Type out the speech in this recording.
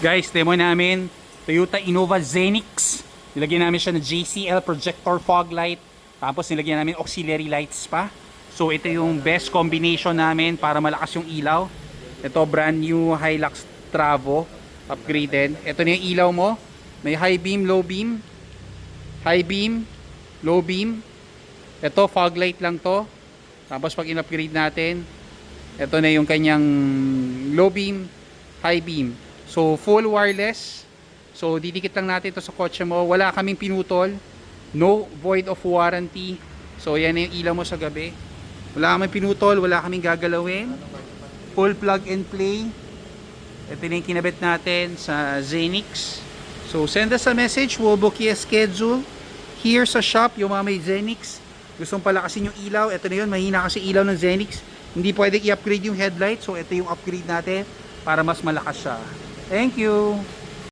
Guys, demo namin Toyota Innova Zenix. Nilagyan namin siya ng JCL projector fog light. Tapos nilagyan namin auxiliary lights pa. So ito yung best combination namin para malakas yung ilaw. Ito brand new Hilux Travo, upgraded. Ito na yung ilaw mo. May high beam, low beam. High beam, low beam. Ito fog light lang to. Tapos pag in-upgrade natin, ito na yung kanyang low beam, high beam. So full wireless. So didikit lang natin ito sa kotse mo. Wala kaming pinutol. No void of warranty. So yan na yung ilaw mo sa gabi. Wala kaming pinutol, wala kaming gagalawin. Full plug and play. Ito na yung kinabit natin sa Zenix. So send us a message, we'll book you a schedule here sa shop, yung mga may Zenix. Gustong palakasin yung ilaw, ito na yun, mahina kasi ilaw ng Zenix. Hindi pwedeng i-upgrade yung headlight, so ito yung upgrade natin para mas malakas siya. Thank you!